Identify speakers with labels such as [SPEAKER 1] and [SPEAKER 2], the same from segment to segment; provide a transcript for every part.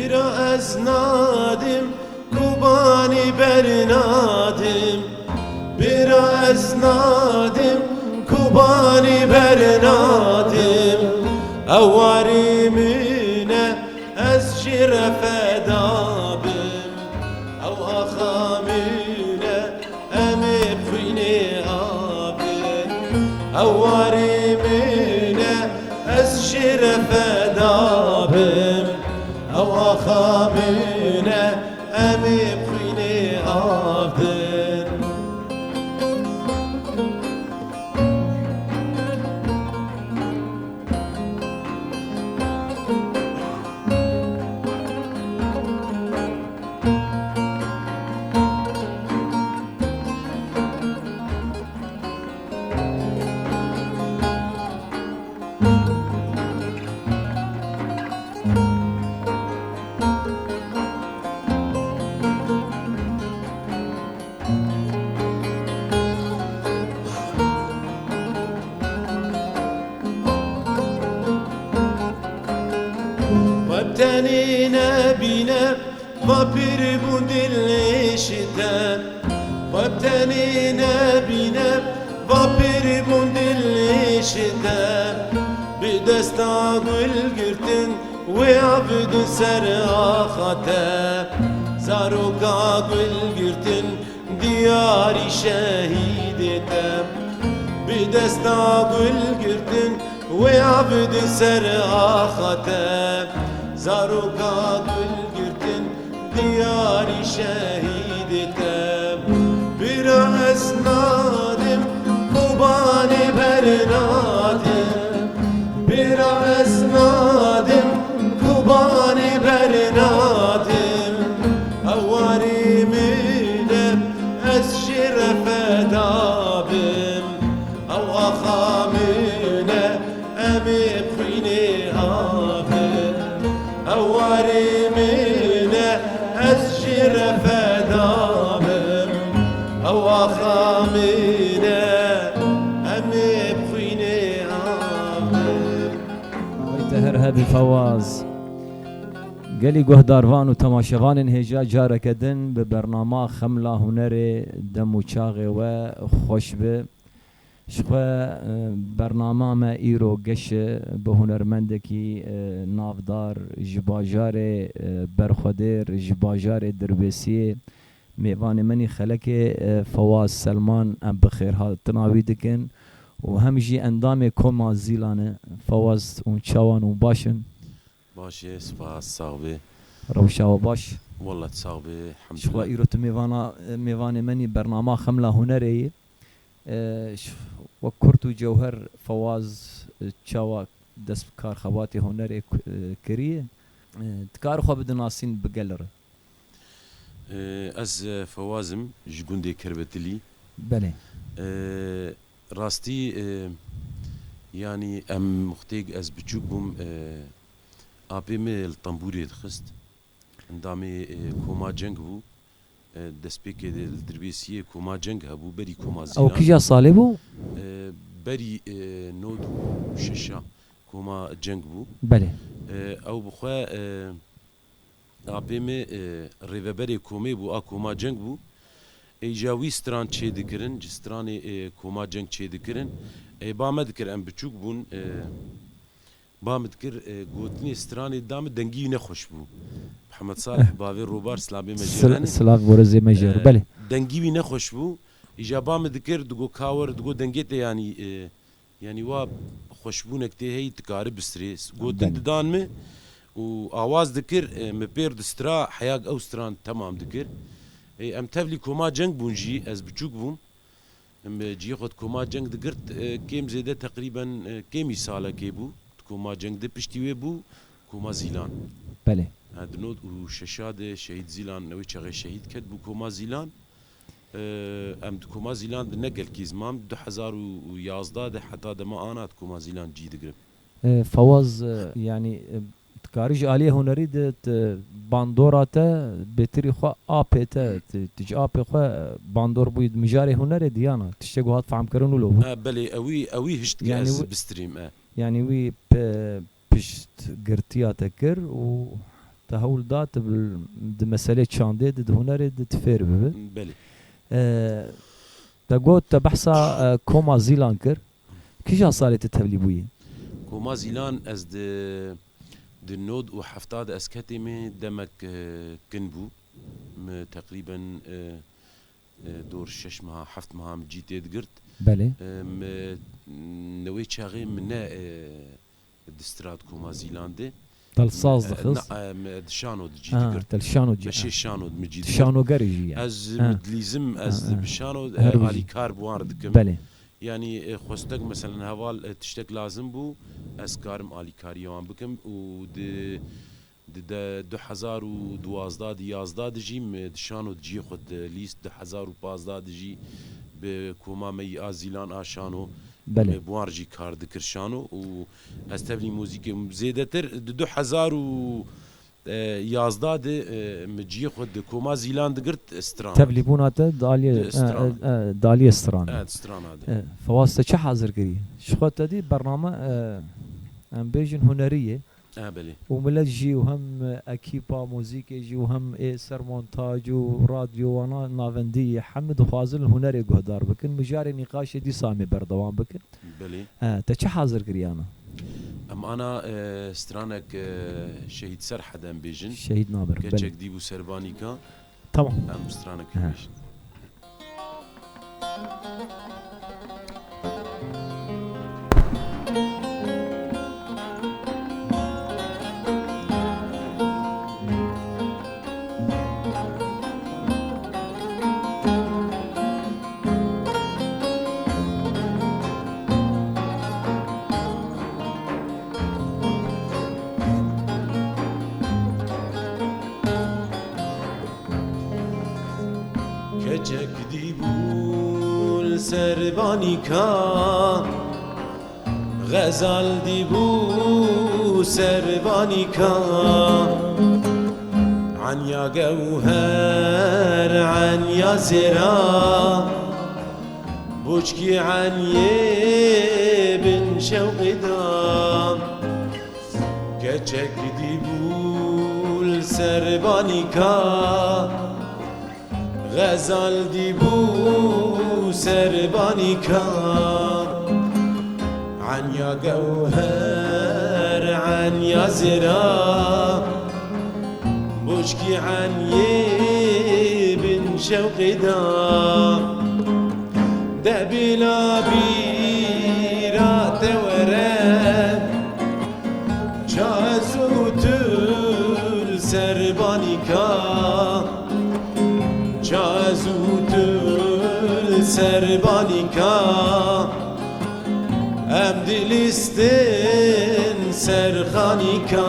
[SPEAKER 1] Bira ez nadim kubani bernadim Bira ez nadim kubani bernadim Evvarimine ez şirefe dabim Ev ahamine emip fini abim Evvarimine ez şirefe dabim Ev ahamine emip fini abim Vebtenine bine vapir bu dillişte Vebtenine bine vapir bu dillişte Bir desta gül girtin ve abdü serahate Zaruka gül girtin diyari şehidete Bir desta gül girtin ve abdü serahate Zaruka gül girtin diyari şehidete Bira esnadim kubani bernadim Bira esnadim kubani bernadim Evvarimine ez şirefe dabim Ev ahamine emip fini abim Evvarimine ez şirefe dabim Ev ahamine emip fini abim
[SPEAKER 2] Ayte her hebi fawaz Geli guhdarvan u temaşevanên hêja careke din bi bernama Xemla Hunerê dem û çaxê we xweş be ji xwe bernama me îro geşe bi hunermendekî navdar ji bajarê Berxwedêr ji bajarê Dirbêsiyê mêvanê menî xelekê Fawaz Selman em bi xêrhatina wî dikin û hem jî endamê Koma Zîlan e Fawaz û çawan û baş in
[SPEAKER 1] Başê spas sağ bê
[SPEAKER 2] Rewşa we baş
[SPEAKER 1] Wallah sağ bê
[SPEAKER 2] ji xwe îro tu mêvanê menî bernama Xemla Hunerê wek Kurt û Cewher Fawaz çawa dest bi karxebatê hunerê kiriye dikare xwe bidinasîn bi gel re
[SPEAKER 1] Ez Fawazim ji gundê Kerbetilî
[SPEAKER 2] Belê
[SPEAKER 1] Rastî yanî em muxtêk ez biçûk bûm apê me li Temburê dixist endamê koma ceng bû destpêkê li Dirbêsiyê koma ceng hebû berî Koma
[SPEAKER 2] ew
[SPEAKER 1] Zîlan
[SPEAKER 2] kîja salê bû
[SPEAKER 1] berî nod û şeşa koma ceng bû
[SPEAKER 2] Belê
[SPEAKER 1] ew bi xwe apê me rêveberê komê bû a koma ceng bû îja wî stran çê dikirin ji stranê koma ceng çê dikirin ba me dikir em biçûk bûn ba me dikir gotinê stranê da me dengî nexweş bû Mihemed Salih bavê robar silavê me jê
[SPEAKER 2] Silav borezê me jêr belê
[SPEAKER 1] dengî wî nexweş bû îja ba me dikir digo kawir digo dengê te yanî wa xweşbûnek tê heyî dikare bistirê gotin didan me û awaz dikir me pêr distira heya ew stran temam dikir em tevlî koma ceng bûn jî ez biçûk bûm ciyê xwe koma ceng digirt kêm zêde teqrîben kêmî salekê bû koma ceng de piştî wê bû Koma Zîlan
[SPEAKER 2] belê
[SPEAKER 1] di nod û şeşa de şehîd Zîlan ew çaxê şehîd ket bû Koma Zîlan em di Koma Zîlan di ne gelkî zimam 2011 de heta dema ana Koma Zîlan cî digirim
[SPEAKER 2] Fawaz yani dikare ji aliyê hunerî de bandora te bêtirî xwe apê te tu ji apê xwe bandor bûyî mijarê hunerê diyana tiştê got fehamkirin û lo bû
[SPEAKER 1] belê ew hişt ez bistirîm
[SPEAKER 2] yani wî piştgirtiya te kir û تهول دات مسألة شاندي د هنري د تفير به
[SPEAKER 1] بله
[SPEAKER 2] تقول تبحثا كوما زيلانكر كيجا صارت التبليبوية
[SPEAKER 1] كوما زيلان از د نود و حفتاد اسكتي مي دمك كنبو تقريبا دور 6 مها 7 مها جيتي دقرت
[SPEAKER 2] بله
[SPEAKER 1] نوي شاغي من دسترات كوما زيلاندي
[SPEAKER 2] تلصاز دخص
[SPEAKER 1] دشانو دجي دقرت
[SPEAKER 2] تلشانو جي
[SPEAKER 1] ماشي شانو مجي
[SPEAKER 2] شانو قريجي يعني
[SPEAKER 1] از مدليزم از بشانو علي كار بوار دكم
[SPEAKER 2] بله
[SPEAKER 1] يعني خوستك مثلا هوال تشتك لازم بو از كارم علي كاريوان بكم و د 2012 11 دجي دشانو دجي خود ليست 2015 دجي بكوما مي ازيلان اشانو
[SPEAKER 2] بله
[SPEAKER 1] بوارجي كار دكرشانو و استبلي موسيقى زيدتر 2011 مجي خود كوما زيلان دقرت استران
[SPEAKER 2] تبليبوناته داليه استران
[SPEAKER 1] استران هذا
[SPEAKER 2] فواسطه چه حاضر كري شخوت دي برنامج امبيجن هنريه
[SPEAKER 1] بله
[SPEAKER 2] وملت جي وهم اكيبا موسيقى جي وهم سر مونتاج وراديو وانا نافندي حمد وفاضل هنري قهدار بكن مجاري نقاش دي سامي بردوان بكن
[SPEAKER 1] بله
[SPEAKER 2] تا حاضر كري انا
[SPEAKER 1] انا استرانك شهيد سر حدا بيجن
[SPEAKER 2] شهيد نابر
[SPEAKER 1] كتشك ديبو سربانيكا
[SPEAKER 2] تمام
[SPEAKER 1] استرانك بيجن كتشك ديبو سربانيكا غزال ديبو سربانيكا عن يا جوهر عن يا زرا بوشكي عن يبن شوق دام كتشك ديبو سربانيكا غزال ديبو سربانيكا عن يا جوهر عن يا زرا بوشكي عن يبن شوق دام دبلا بيرات ورد جازوت السربانيكا جازوت السربانيكا ام دلستن سرخانيكا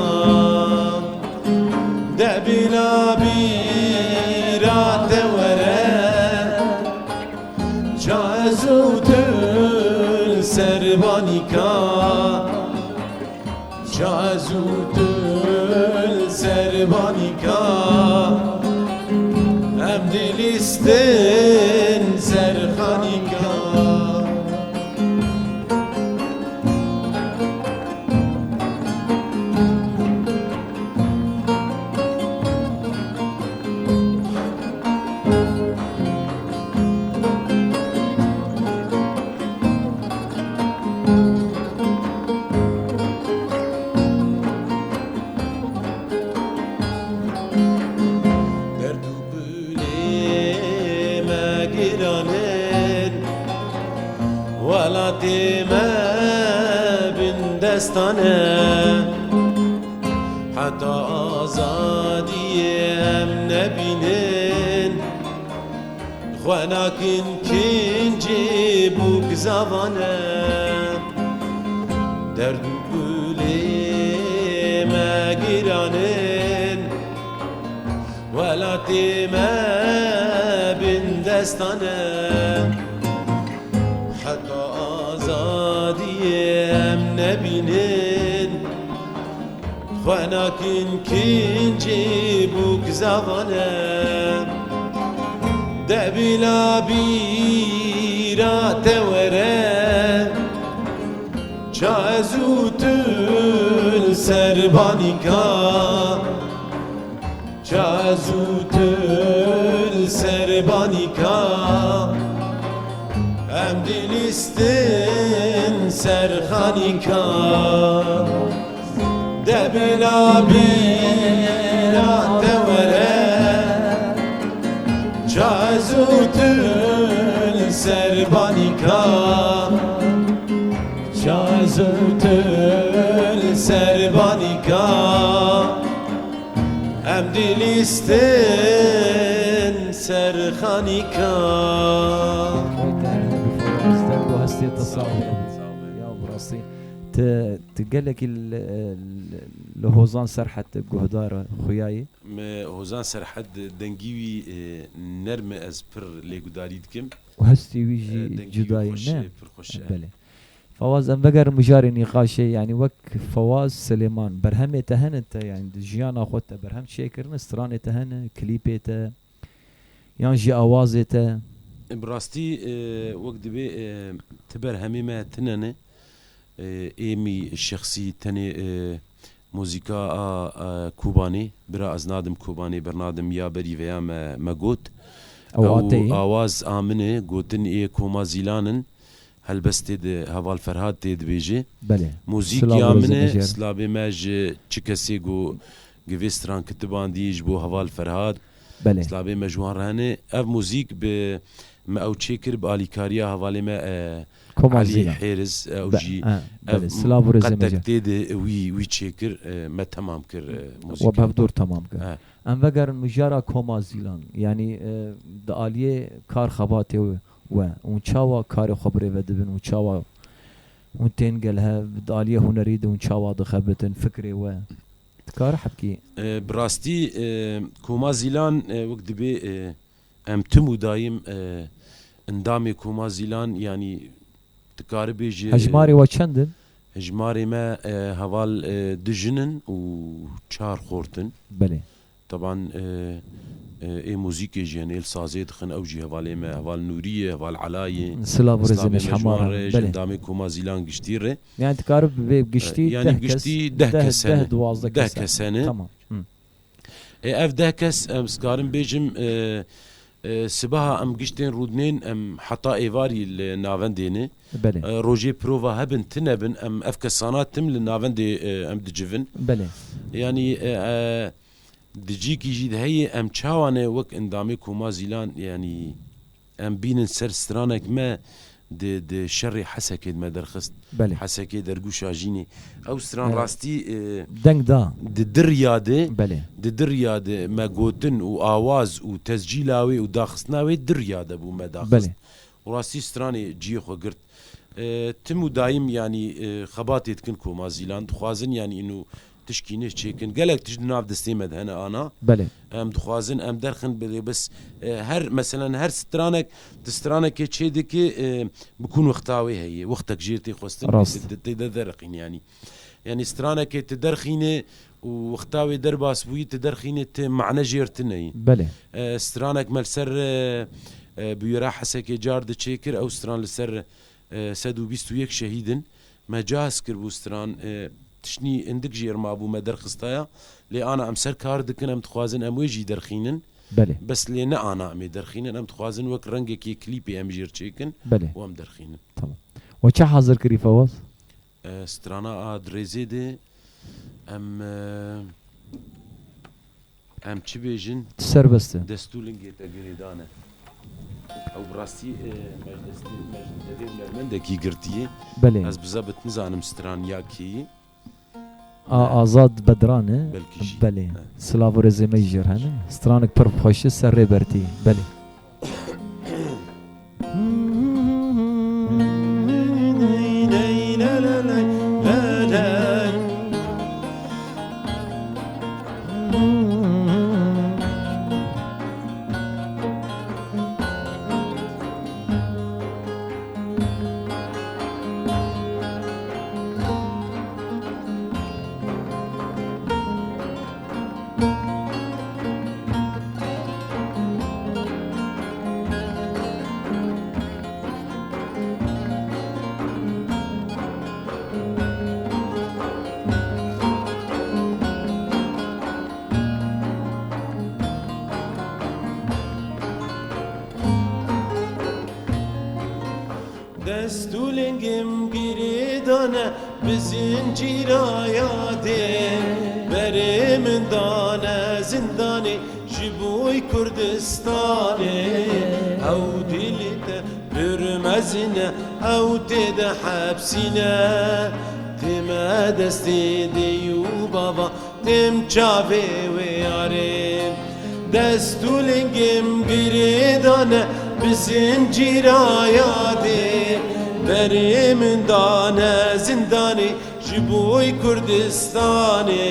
[SPEAKER 1] دبلا بيرات ورد جازوت السربانيكا جازوت السربانيكا ام دلستن سرخانيكا ما بين دستانه حتى آزادی هم نبینن خواناکن کنجی بوک زوانه درد و گلی مگیرانن ولات ما بین دستانه حتی آزادیم نبینن خواناکن کنجی بوک زوانه دبیلا بیرا توره چازوتل سربانیکا Çazutun serbanika Em dilistin serhanika Debila bina tevere Çazutun serbanika Çazutun serbanika Em dilistin serhanika
[SPEAKER 2] هستي تصاوب يا براسي تقلك الهوزان سرحة جهدار خياي
[SPEAKER 1] هوزان سرحد دنگیوی نرم از پر لگوداری دکم
[SPEAKER 2] وهستي ويجي جداي نعم بله فواز ام بقر مجاري نقاشي يعني وك فواز سليمان برهم تهنت يعني جيانا خدت برهم شيكر نستران تهن كليبيته يعني جي اوازته
[SPEAKER 1] براستي وقت بي تبر همي ما تننه ايمي الشخصي تاني موسيقى كوباني برا از نادم كوباني برنادم يا بري ويا ما قوت او آواز آمنه قوتن ايه كوما زيلانن هل بس تد هوال فرهاد تد بيجي
[SPEAKER 2] بله
[SPEAKER 1] موسيقى آمنه سلابي ماج چكسي قو جويستران كتبان ديج بو هوال فرهاد
[SPEAKER 2] بله
[SPEAKER 1] سلابي مجوان رهنه اف موسيق ب ما او تشيكر باليكاريا هوالي ما علي حيرز او جي
[SPEAKER 2] سلاب ورزه
[SPEAKER 1] قد تد وي تشيكر ما تمام كر موسيقى
[SPEAKER 2] وبهدور تمام كر ام وگر مجارا كوما زيلان يعني داليه كار خباته و اون چاوا کار خبره و دبن اون چاوا اون تنگلها داليه هنري اون چاوا دخبتن فكري و کار حبكي
[SPEAKER 1] براستي كوما زيلان وقت بي ام تمو دايم اندامي كوما زيلان يعني تكار بيجي
[SPEAKER 2] هجماري وچندن
[SPEAKER 1] هجماري ما هوال دجنن و چار خورتن
[SPEAKER 2] بله
[SPEAKER 1] طبعا اي موسيقى جينيل سازي دخن او جي هوالي ما هوال نوريه هوال علايه
[SPEAKER 2] سلاب ورزه مش حمار
[SPEAKER 1] بله دامي كوما زيلان قشتيره
[SPEAKER 2] يعني تكارب بقشتي
[SPEAKER 1] يعني قشتي ده سنه
[SPEAKER 2] ده
[SPEAKER 1] سنه
[SPEAKER 2] تمام
[SPEAKER 1] اف ده كس ام سكارم بيجم سبها ام قشتين رودنين ام حطا ايفاري النافنديني
[SPEAKER 2] بله
[SPEAKER 1] روجي بروفا هبن تنبن ام اف كسانات تم للنافندي ام دجفن
[SPEAKER 2] بله
[SPEAKER 1] يعني دجيكي جيد هي ام چاوانه وك اندامي كوما زيلان يعني ام بين سر سترانك ما د شر حسكه ما درخست
[SPEAKER 2] بله
[SPEAKER 1] حسكه درگوش اجيني او ستران راستي
[SPEAKER 2] دنگ دا
[SPEAKER 1] د درياده
[SPEAKER 2] بله
[SPEAKER 1] د درياده ما قوتن و اواز و تسجيلاوي و داخسناوي درياده بو ما داخست
[SPEAKER 2] بله
[SPEAKER 1] وراستي ستراني جي خو قرت تمو دايم يعني خباتي تكن كوما زيلان دخوازن يعني انه تشكينه تشيكن قالك تجد ناف دستيمد هنا انا
[SPEAKER 2] بله
[SPEAKER 1] ام دخوازن ام درخن بلي بس هر مثلا هر سترانك تسترانك تشيدك بكون وقتاوي هي وقتك جيرتي خوستن تدرخين يعني سترانك تدرخينه ووقتاوي درباس بوي تدرخينه معنى جيرتني
[SPEAKER 2] بله
[SPEAKER 1] سترانك ملسر بيرا حسك جار د تشيكر او ستران لسر 121 شهيدن ما جاس كربو ستران تشني عندك جير ما ابو ما درخستايا لي انا ام سر كار دكن ام تخوازن ام ويجي درخينن
[SPEAKER 2] بله
[SPEAKER 1] بس لي نا انا ام درخينن ام تخوازن وك رنگكي كليبي ام جير تشيكن
[SPEAKER 2] بله
[SPEAKER 1] وام درخينن
[SPEAKER 2] تمام وچا حاضر كري فواز
[SPEAKER 1] سترانا دريزيدي ام چي بيجن
[SPEAKER 2] سربسته
[SPEAKER 1] دستولنگي تغريدانه او براستي مجلس دكي قرتيه
[SPEAKER 2] بله
[SPEAKER 1] از بزبط نزانم ستران ياكي
[SPEAKER 2] آزاد بدرانه
[SPEAKER 1] بلكي
[SPEAKER 2] بله سلاو رزي ميجر هنه سترانك پر خوش سر برتي بله
[SPEAKER 1] lingim giridane bizincira yade berimin dane zindani jiboy Kürdistan'e ev dilite bürmezine ev tede hapsine Time desti diyu baba tim çave ve yarim Destu lingim giridane bizincira yade berimin dane zindani jiboy Kürdistan'e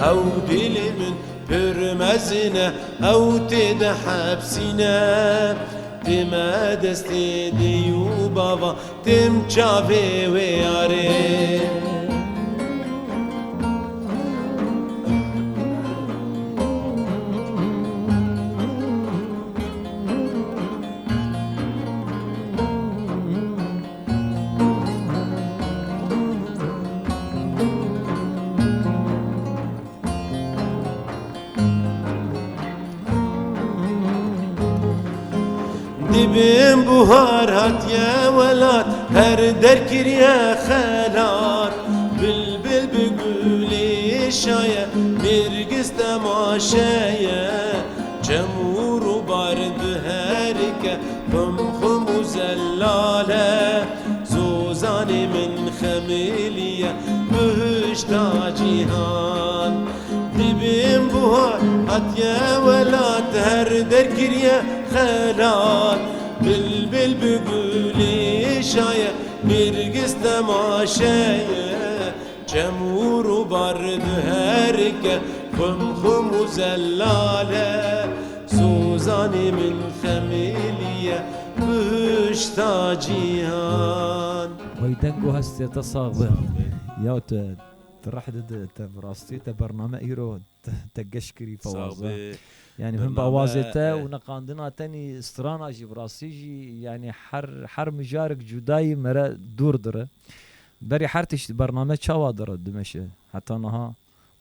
[SPEAKER 1] ev dilimin pürmezine ev tede hapsine Time desti diyu baba tim çave ve yarim Dibim buhar hat ya velat her derkiriye xelat Bülbül bülbülü şaye mirgiz temaşeye Cemuru bardı herike Hum zellale Zozani min xemiliye Mühüşta cihan Dibim buhar hat ya velat her derkiriye xelat Bülbül bülbülü şaye mirgiz temaşeye Cemuru bardı herike Hum zellale Suzani min xemiliye Müşta cihan
[SPEAKER 2] ويدنقو هستي تصاغبه يا ترح براستي برنامج ايرو تقشكري فوازه يعني هم بوازته ونقاندنا تاني استرانا جي براسيجي يعني حر مجارك جداي مرا دور دره بري حرتش برنامج شوادر دمشي حتى نها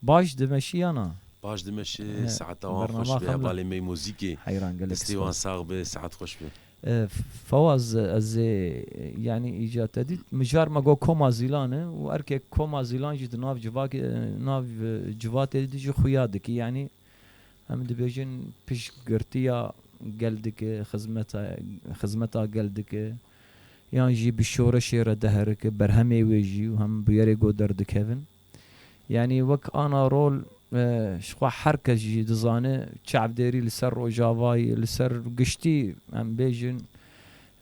[SPEAKER 2] باش دمشي انا
[SPEAKER 1] باش دمشي ساعات وان خوش به بالي مي موزيكي
[SPEAKER 2] حيران قال لك
[SPEAKER 1] استيوان صاغبه ساعات خوش به
[SPEAKER 2] فواز از يعني اجا تدي مجار ما جو كوما زيلانه واركي كوما زيلان جد ناف جواك ناف جوات دي خويادك يعني هم دبيجن بيش قرتيا قلدك خدمتا قلدك يعني جي بالشورة شيرة دهرك برهمي ويجي وهم بيري جو دردك هفن يعني وك انا رول شخوا حركة جي دزانه شعب ديري لسر روجافاي لسر قشتي هم بيجن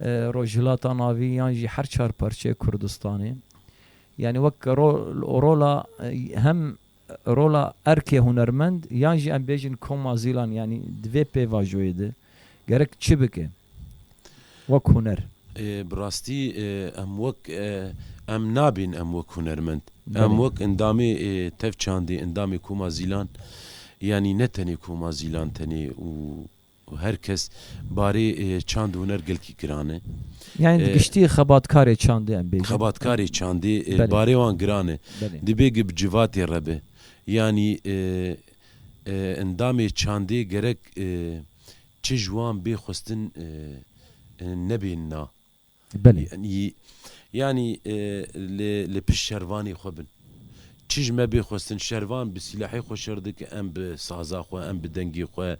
[SPEAKER 2] روجلاتا نافي يعني جي حر چار پرچه كردستاني يعني وك رولا هم رولا اركي هنرمند يعني جي ام بيجن كوما زيلان يعني دوي بيفا جويده gerek çi bike وك هنر
[SPEAKER 1] براستي ام وك ام نابين ام وك هنرمند ام وك اندامي تف چاندي اندامي كوما زيلان يعني نتني كوما زيلان تني وهركس باري چاند هنر گلكي گرانه
[SPEAKER 2] يعني گشتي خباتكاري چاندي ام بيجن
[SPEAKER 1] خباتكاري چاندي باري وان گرانه دي بيگ بجواتي ربه يعني اندامي چاندي gerek چه جوان بخستن نبينا
[SPEAKER 2] بله
[SPEAKER 1] يعني لبش شرواني خوبن چیج ما بخستن شروان بسلاحي خوشردك ام بسازا خو ام بدنگي خو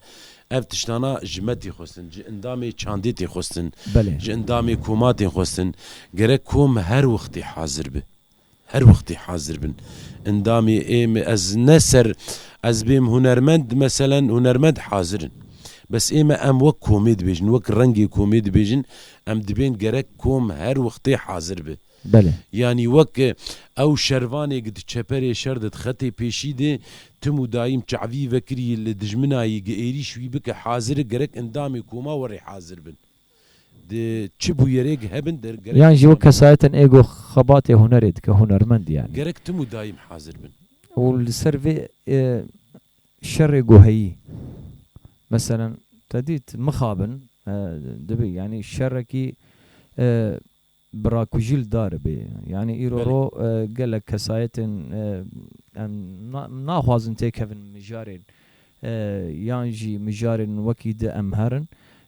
[SPEAKER 1] اف تشتانا جمتي خوستن اندامي چانديتي خوستن
[SPEAKER 2] بله
[SPEAKER 1] اندامي کوماتي خوستن gerek کوم هر وقتي حاضر به هر وقتي حاضر بن اندامي ايم از نسر از بيم هنرمند مثلا هنرمند حاضرن بس ايما ام وك كوميد بيجن وك رنگي كوميد بيجن ام دبين gerek كوم هر وقتي حاضر به
[SPEAKER 2] بله
[SPEAKER 1] يعني وك او شرواني قد چپري شردت خطي پیشيده تمو دايم چعوي وكري لدجمناي گيري شوي بك حاضر gerek اندامي كوما وري حاضر بن de çibu yerek هبن der gerek
[SPEAKER 2] يعني جي وك سايتن ايجو خباتي هنريد كهنرمند يعني
[SPEAKER 1] gerek temu daim حاضر بن
[SPEAKER 2] والسيرفي شر جوهي مثلا تديت مخابن دبي يعني الشركي براكوجيل داربي يعني ايرو قال لك كسايتن ناخوازن تيكفن مجارين يانجي مجارين وكيد امهرن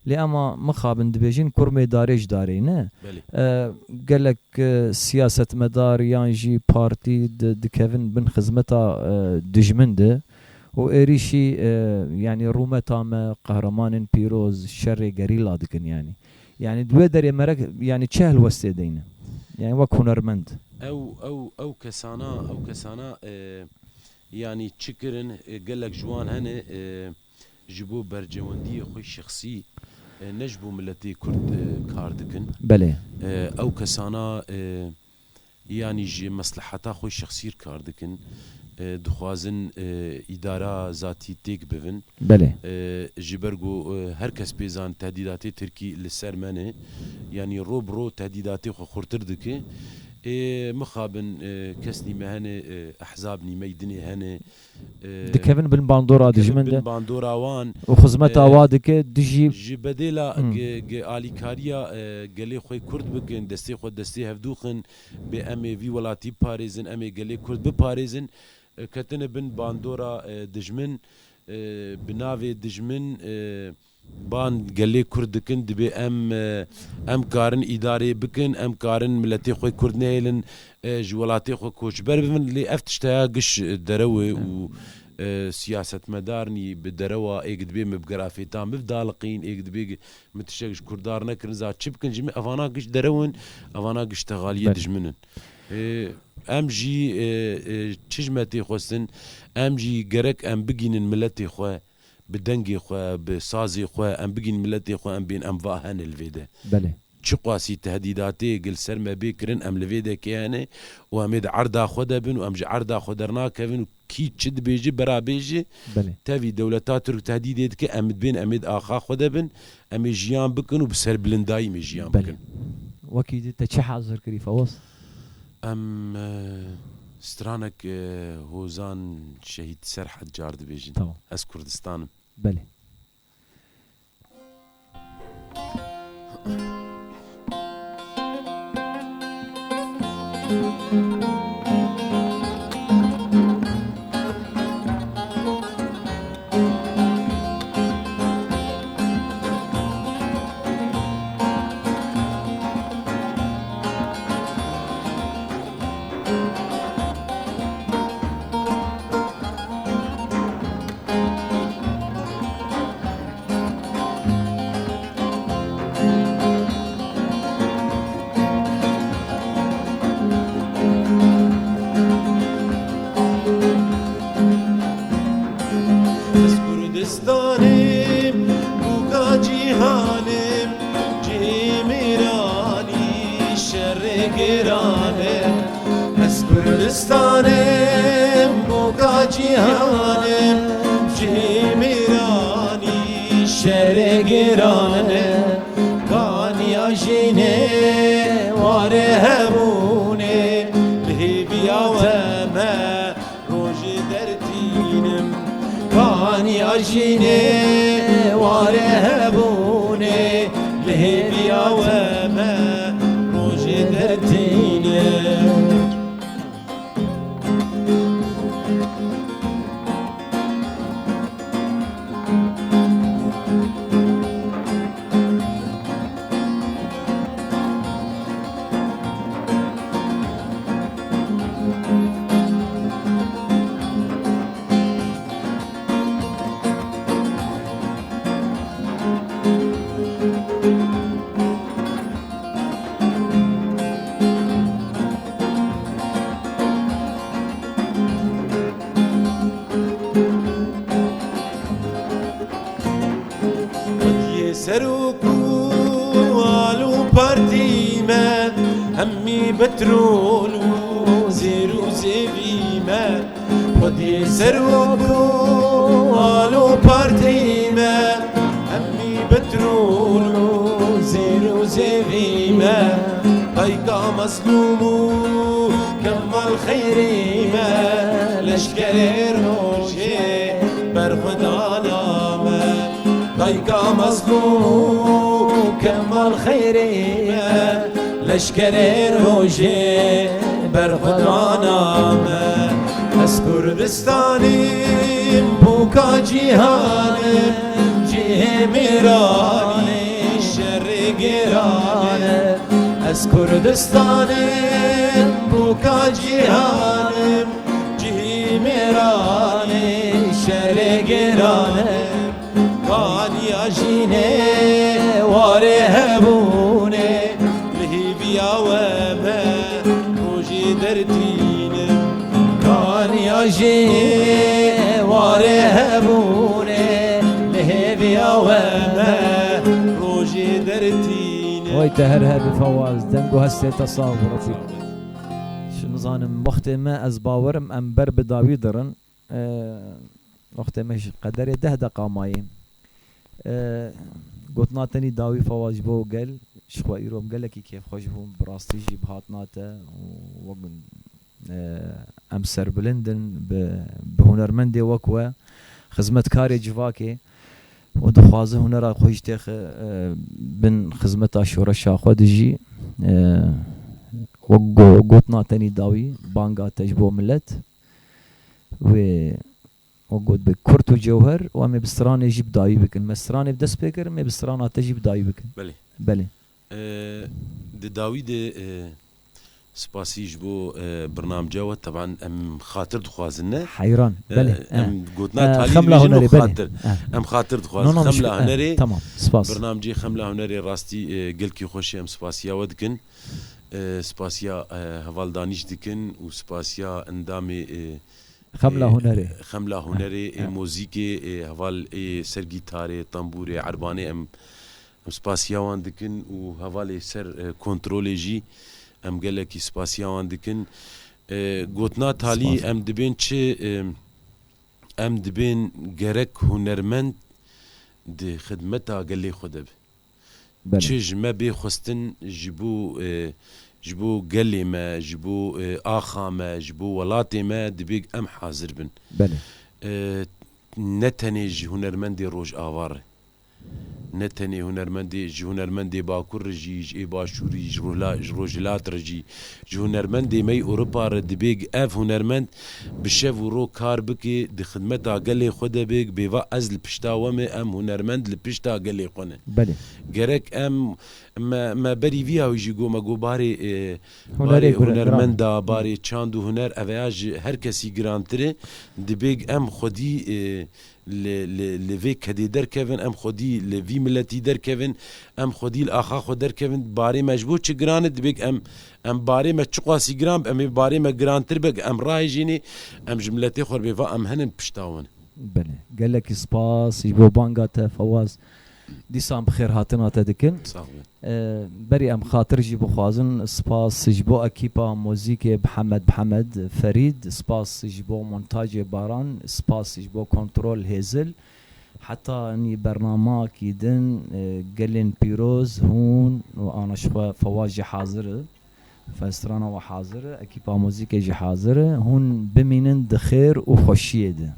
[SPEAKER 2] لی اما مخابن دبیجین کرمی داریج داری نه
[SPEAKER 1] بله
[SPEAKER 2] گلک سیاست مدار یان جی پارتی دکوین بن خدمتا دجمنده و ایریشی یعنی رومتا ما قهرمان پیروز شر گریلا دکن یعنی دوی دری مرک یعنی چهل وسته دینه یعنی وک هنرمند
[SPEAKER 1] او کسانا يعني تشكرن قال لك جوان هنا جبو برجواندي خوي شخصي نجبو ملتي كرد كاردكن
[SPEAKER 2] بله
[SPEAKER 1] او كسانا يعني جي مصلحتا خوي شخصي كاردكن دخوازن اداره ذاتي تيك بفن
[SPEAKER 2] بله
[SPEAKER 1] جبرجو هر کس بيزان تهديداتي تركي للسرمانه يعني روبرو تهديداتي خو خورتر دكي مخابن كسني مهنه احزابني ميدني هنه
[SPEAKER 2] دكفن بن باندورا دجمنده
[SPEAKER 1] بن باندورا وان
[SPEAKER 2] وخدمت اوادك دجي
[SPEAKER 1] جي بديلا اليكاريا قالي خوي كرد بكن دستي خو دستي هفدوخن بام في ولاتي باريزن ام قالي كرد بباريزن كتن بن باندورا دجمن بنافي دجمن بان قالي كردكن دبي ام كارن اداري بكن ام كارن ملتي خوي كرد نيلن جولاتي خو كوشبر بمن اللي افتشتا قش دروي و سياسة مدارني بدروا ايقد بي مبقرافيتان بفدالقين ايقد بي متشاقش كردار نكرن زاد شبكن جميع افانا قش درون افانا قش تغالية دجمنن ام جي تشجمتي خوستن ام جي قرك ام بقين ملتي خو بدنگی خو بسازی خو ام بگین ملتی خو ام بین ام واهن الویده
[SPEAKER 2] بله
[SPEAKER 1] چه قاسی تهدیداتی گل سر ما بکرن ام الویده کیانه و امید عرضه خود بن و ام عرضه خودرنا کevin و کی چد بیجی برا بیجی
[SPEAKER 2] بله
[SPEAKER 1] تاوی دولتا ترک تهدیدید که امید بین امید آخا خود بن ام جیان بکن و بسر بلندایی می جیان بکن
[SPEAKER 2] وکی تا چه حاضر کری فوز
[SPEAKER 1] ام سترانك هوزان شهيد سرحد جارد بيجن
[SPEAKER 2] تمام
[SPEAKER 1] از كردستان
[SPEAKER 2] بله
[SPEAKER 3] Kürdistan'ım bu cihanım Cimirani şere giranım Kanya jine vare hebune Libiya ve me roji dertinim Kanya jine vare hebune Libiya ve me roji dertinim همي بترول وزيرو زيفيما خدي سروكو والو بارتيما همي بترول وزيرو زيفيما طيقة مظلومو كمال خيريما لشكر روشي برخد علامة طيقة مظلومو كمال خيريما لشکر روژه برخدانم از کردستانیم بوکا جیهانم جیه میرانیم
[SPEAKER 2] از کردستانم بوکا جیهانم جی میرانه شهر گرانم کانیا جینه واره هبونه لهی بیاومه روژی دردینم کانیا جینه واره هبونه لهی بیاومه روژی دردینم وای تهر هبی فواز دنگو هستی تصاور رفیق شنو زانم وقت ما از باورم ام بر بداوی درن وقت ما قدر 10 دقیقه مایم گوتناتنی داوی فواز بو گل شخوا ایروم گلکی کیف خوش بوم براستی جی بهاتناته وگن ام سربلندن به هنرمندی وکوه خدمتکاری جواکی و دخوازه هنر خوش تخ بن خدمت شورشا خود جی و گوتناتنی داوی بانگا تجبو ملت و وقود بكرت وجوهر وامي بستران يجيب داي بكن مستران بدس بكر مي بستران تجيب داي بكن بله
[SPEAKER 1] د داوود سپاسیش بو برنامج و طبعا ام خاطر دخوازنه
[SPEAKER 2] حيران بله
[SPEAKER 1] ام قلنا تالي
[SPEAKER 2] خمله هنري
[SPEAKER 1] خاطر ام خاطر دخواز خمله هنري
[SPEAKER 2] تمام سپاس
[SPEAKER 1] برنامجي خمله هنري راستي قلكي خوشي ام سپاسيا ودكن سپاسيا هوالدانيش دكن و سپاسيا اندامي
[SPEAKER 2] خمله هنري
[SPEAKER 1] خمله هنري موزيكي هوال سر گيتاري طنبوري عرباني ام سپاسيا وان دكن و هوالي سر كنترولي جي ام گلکی سپاسیان دکن گوتنا تالی ام دبین چه ام دبین گرک هنرمند د خدمتا گلی خود چه جمع بی خستن جبو گلی ما جبو آخا ما جبو ولاتی ما دبیگ ام حاضر بن نتنی جی هنرمندی روش آواره نتنی هنرمندی باکور رجی جی باشوری روجلات رجی جی هنرمندی می اروپا رد بیگ اف هنرمند بشه ورو کار بکی دی خدمت آگلی خود بیگ بیوا از لپشتاوم ام هنرمند لپشتا آگلی خونه
[SPEAKER 2] بله
[SPEAKER 1] گرک ام ما بری ویا ویجی گو ما گو باری هنرمند باری چاندو هنر اویاج هر کسی گرانتره دی بیگ ام خودی لوی کدی در کevin ام خودی لوی ملتی در کevin ام خودی الاخا خود در کevin باری مجبور چه گرانه دبیگ ام باری ما چقاسی گرام ام باری ما گرانتر بگ ام رای جینی ام جملتی خور بیوا ام هنن پشتاون
[SPEAKER 2] بله قال لك سباس يجبو بانغات فواز ديسان بخير هاتنا تدكن بري ام خاطر جيبو خوازن سباس جيبو اكيبا موزيكي بحمد فريد سباس جيبو مونتاج باران سباس جيبو كنترول هيزل حتى اني برنامج يدن قلن بيروز هون وانا شخوا فواز حاضر فاسترانا وحاضر اكيبا موزيكي جي حاضر هون بمينن دخير وخوشيه ده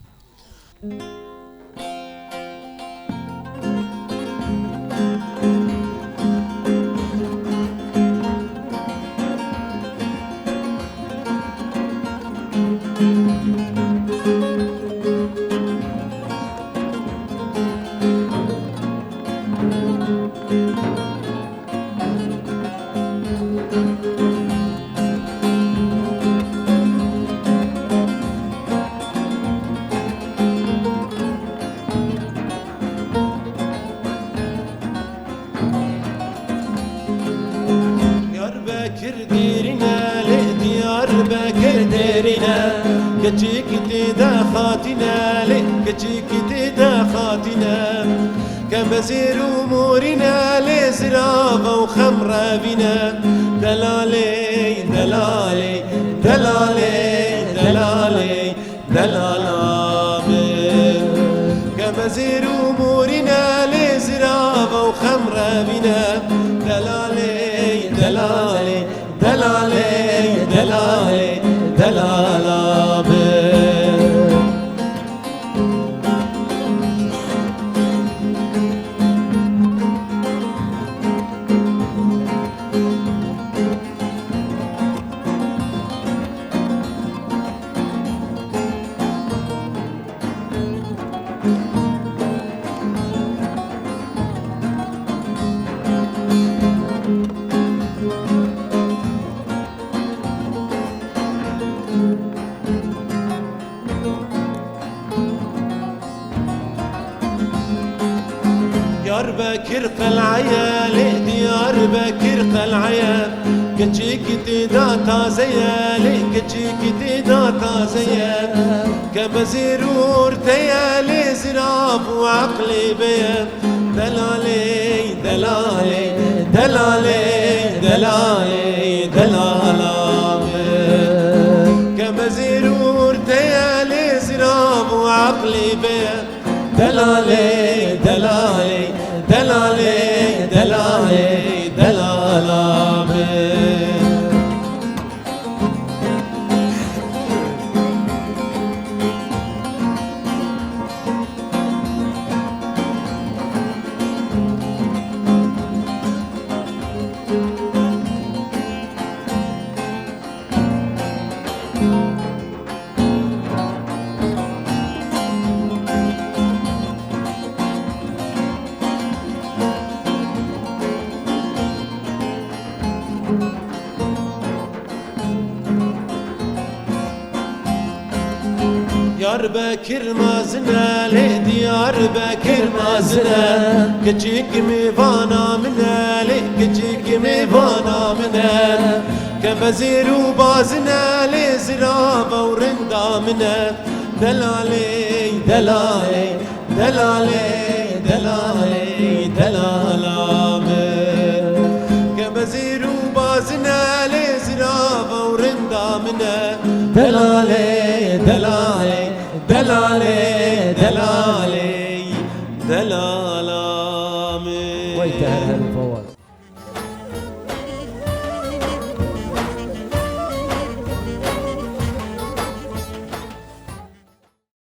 [SPEAKER 3] كمزير أمورنا لزرافة وخمرة بنا دلالي دلالي دلالي دلالي دلالي كمزير أمورنا لزرافة وخمرة بنا دلالي دلالي دلالي دلالي دلالي ديار بكر قلعيا لي ديار بكر قلعيا كتشيك تدا تازيا لي كتشيك تدا تازيا كبزيرور تيالي زراف وعقلي بيا دلالي دلالي دلالي دلالي دلالي كبزيرور تيالي زراف وعقلي بيا دلالي دلالي دلالي دلالي دلالي ديار بكر مازنا لي ديار بكر مازنا كتشيك ميفانا منا لي كتشيك ميفانا منا كبزير وبازنا لي زرابة ورندا منا دلالي دلالي دلالي دلالي دلالي كبزير وبازنا لي زرابة ورندا منا دلالي دلالي دلالي دلالي دلالي
[SPEAKER 2] ويتهرهر